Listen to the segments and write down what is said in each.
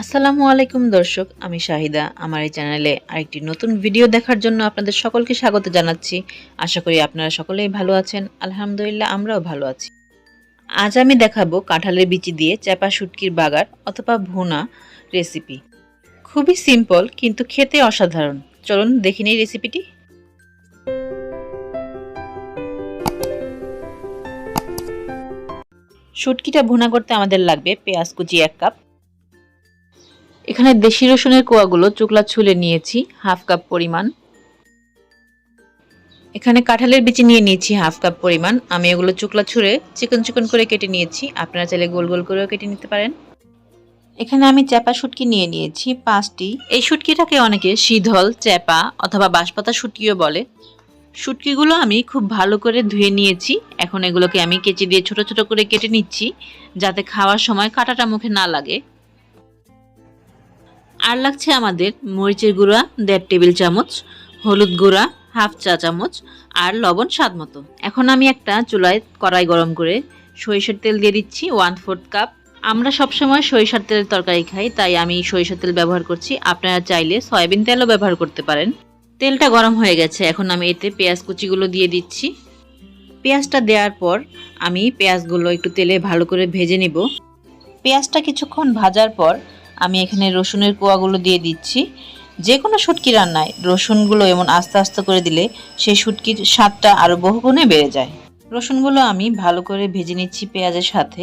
আসসালামু আলাইকুম দর্শক, আমি শাহিদা। আমার এই চ্যানেলে আরেকটি নতুন ভিডিও দেখার জন্য আপনাদের সকলকে স্বাগত জানাচ্ছি। আশা করি আপনারা সকলেই ভালো আছেন। আলহামদুলিল্লাহ, আমরাও ভালো আছি। আজ আমি দেখাবো কাঁঠালের বিচি দিয়ে চেপা শুটকির বাগার অথবা ভুনা রেসিপি। খুবই সিম্পল কিন্তু খেতে অসাধারণ। চলুন দেখে নিই রেসিপিটি। শুটকিটা ভুনা করতে আমাদের লাগবে পেঁয়াজ কুচি 1 কাপ। এখানে দেশি রসুনের কোয়াগুলো চোকলা ছুলে নিয়েছি হাফ কাপ পরিমাণ। এখানে কাঁঠালের বিচি নিয়ে নিয়েছি হাফ কাপ পরিমাণ। আমি এগুলো চোকলা ছুঁড়ে চিকন চিকন করে কেটে নিয়েছি। আপনারা চাইলে গোল গোল করেও কেটে নিতে পারেন। এখানে আমি চেপা শুটকি নিয়ে নিয়েছি 5টি। এই শুটকিটাকে অনেকে শীধল, চেপা অথবা বাঁশপাতা শুটকিও বলে। শুটকিগুলো আমি খুব ভালো করে ধুয়ে নিয়েছি। এখন এগুলোকে আমি কেচি দিয়ে ছোট ছোট করে কেটে নিচ্ছি, যাতে খাওয়ার সময় কাঁটাটা মুখে না লাগে। আর লাগছে আমাদের মরিচের গুঁড়া 1.5 টেবিল চামচ, হলুদ গুঁড়া হাফ চা চামচ আর লবণ স্বাদ মতো। এখন আমি একটা চুলায় কড়াই গরম করে সরিষার তেল দিয়ে দিচ্ছি 1/4 কাপ। আমরা সবসময় সরিষার তেলের তরকারি খাই, তাই আমি সরিষার তেল ব্যবহার করছি। আপনারা চাইলে সয়াবিন তেলও ব্যবহার করতে পারেন। তেলটা গরম হয়ে গেছে, এখন আমি এতে পেঁয়াজ কুচিগুলো দিয়ে দিচ্ছি। পেঁয়াজটা দেওয়ার পর আমি পেঁয়াজগুলো একটু তেলে ভালো করে ভেজে নিব। পেঁয়াজটা কিছুক্ষণ ভাজার পর আমি এখানে রসুনের কোয়াগুলো দিয়ে দিচ্ছি। যে কোনো শুটকি রান্নায় রসুনগুলো এমন আস্তে আস্তে করে দিলে সেই শুটকির স্বাদটা আরও বহুগুণে বেড়ে যায়। রসুনগুলো আমি ভালো করে ভেজে নিচ্ছি পেঁয়াজের সাথে।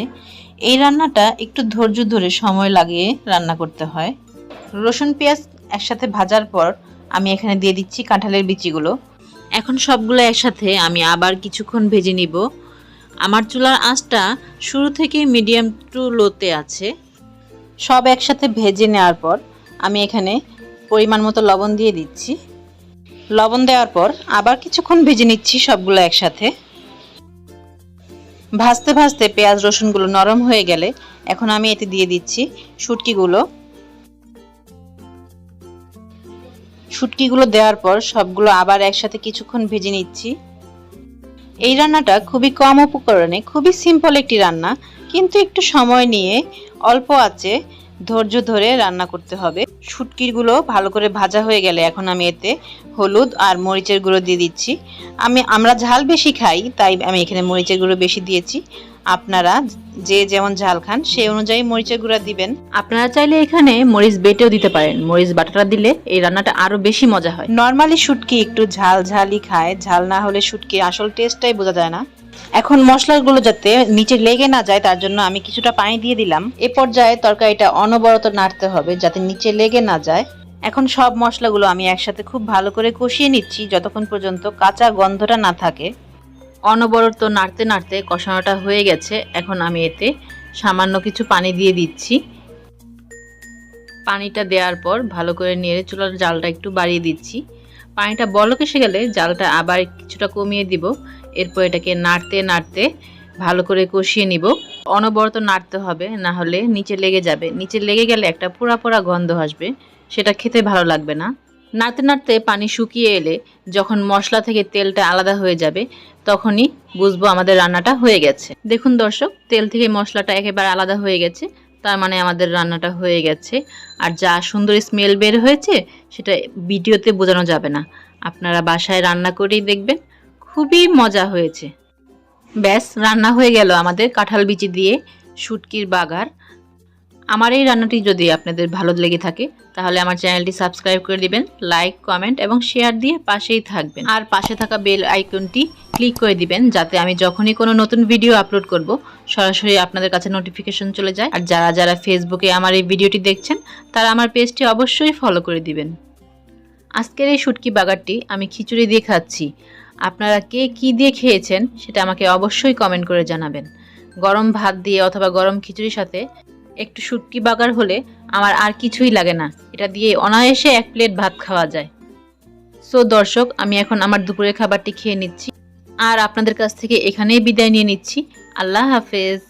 এই রান্নাটা একটু ধৈর্য ধরে সময় লাগিয়ে রান্না করতে হয়। রসুন পেঁয়াজ একসাথে ভাজার পর আমি এখানে দিয়ে দিচ্ছি কাঁঠালের বিচিগুলো। এখন সবগুলো একসাথে আমি আবার কিছুক্ষণ ভেজে নিব। আমার চুলার আঁচটা শুরু থেকে মিডিয়াম টু লোতে আছে। সব একসাথে ভেজে নেওয়ার পর আমি এখানে পরিমাণ মতো লবণ দিয়ে দিচ্ছি। লবণ দেওয়ার পর আবার কিছুক্ষণ ভেজে নিচ্ছি সবগুলো একসাথে। ভাজতে ভাজতে পেঁয়াজ রসুনগুলো নরম হয়ে গেলে এখন আমি এতে দিয়ে দিচ্ছি শুটকিগুলো দেওয়ার পর সবগুলো আবার একসাথে কিছুক্ষণ ভেজে নিচ্ছি। এই রান্নাটা খুবই কম উপকরণে খুবই সিম্পল একটি রান্না, কিন্তু একটু সময় নিয়ে অল্প আঁচে ধৈর্য ধরে রান্না করতে হবে। শুটকিগুলো ভালো করে ভাজা হয়ে গেলে এখন আমি এতে হলুদ আর মরিচের গুঁড়ো দিয়ে দিচ্ছি। আমরা ঝাল বেশি খাই, তাই আমি এখানে মরিচের গুঁড়ো বেশি দিয়েছি। আপনারা যে যেমন ঝাল খান সেই অনুযায়ী মরিচের গুঁড়া দিবেন। আপনারা চাইলে এখানে মরিচ বেটেও দিতে পারেন। মরিচ বাটাটা দিলে এই রান্নাটা আরো বেশি মজা হয়। নরমালি শুটকি একটু ঝাল ঝালই খায়, ঝাল না হলে শুটকির আসল টেস্টটাই বোঝা যায় না। এখন মশলাগুলো যাতে নিচে লেগে না যায় তার জন্য আমি কিছুটা পানি দিয়ে দিলাম। এ পর্যায়ে তরকারিটা অনবরত নাড়তে হবে যাতে নিচে লেগে না যায়। এখন সব মশলাগুলো আমি একসাথে খুব ভালো করে কষিয়ে নিচ্ছি যতক্ষণ পর্যন্ত কাঁচা গন্ধটা না থাকে। অনবরত নাড়তে নাড়তে কষানোটা হয়ে গেছে। এখন আমি এতে সামান্য কিছু পানি দিয়ে দিচ্ছি। পানিটা দেওয়ার পর ভালো করে নেড়ে চুলার জালটা একটু বাড়িয়ে দিচ্ছি। পানিটা বলক এসে গেলে জালটা আবার কিছুটা কমিয়ে দিব। এরপর এটাকে নাড়তে নাড়তে ভালো করে কষিয়ে নিব। অনবরত নাড়তে হবে, না হলে নিচে লেগে যাবে। নিচে লেগে গেলে একটা পোড়া পোড়া গন্ধ আসবে, সেটা খেতে ভালো লাগবে না। নাড়তে নাড়তে পানি শুকিয়ে এলে যখন মশলা থেকে তেলটা আলাদা হয়ে যাবে তখনই বুঝবো আমাদের রান্নাটা হয়ে গেছে। দেখুন দর্শক, তেল থেকে মশলাটা একেবারে আলাদা হয়ে গেছে, তার মানে আমাদের রান্নাটা হয়ে গেছে। আর যা সুন্দর স্মেল বের হয়েছে সেটা ভিডিওতে বোঝানো যাবে না। আপনারা বাসায় রান্না করেই দেখবেন, খুবই মজা হয়েছে। ব্যাস, রান্না হয়ে গেল আমাদের কাঁঠাল বিচি দিয়ে শুটকির বাগার। আমার এই রান্নাটি যদি আপনাদের ভালো লেগে থাকে তাহলে আমার চ্যানেলটি সাবস্ক্রাইব করে দিবেন, লাইক, কমেন্ট এবং শেয়ার দিয়ে পাশেই থাকবেন। আর পাশে থাকা বেল আইকনটি ক্লিক করে দিবেন যাতে আমি যখনই কোনো নতুন ভিডিও আপলোড করব সরাসরি আপনাদের কাছে নোটিফিকেশন চলে যায়। আর যারা যারা ফেসবুকে আমার এই ভিডিওটি দেখছেন তারা আমার পেজটি অবশ্যই ফলো করে দিবেন। আজকের এই শুটকি বাগারটি আমি খিচুড়ি দিয়ে খাচ্ছি। আপনারা কে কী দিয়ে খেয়েছেন সেটা আমাকে অবশ্যই কমেন্ট করে জানাবেন। গরম ভাত দিয়ে অথবা গরম খিচুড়ির সাথে একটু শুটকি বাগার হলে আমার আর কিছুই লাগে না। এটা দিয়ে অনায়াসে 1 প্লেট ভাত খাওয়া যায়। সো দর্শক, আমি এখন আমার দুপুরের খাবারটি খেয়ে নিচ্ছি আর আপনাদের কাছ থেকে এখানেই বিদায় নিয়ে নিচ্ছি। আল্লাহ হাফেজ।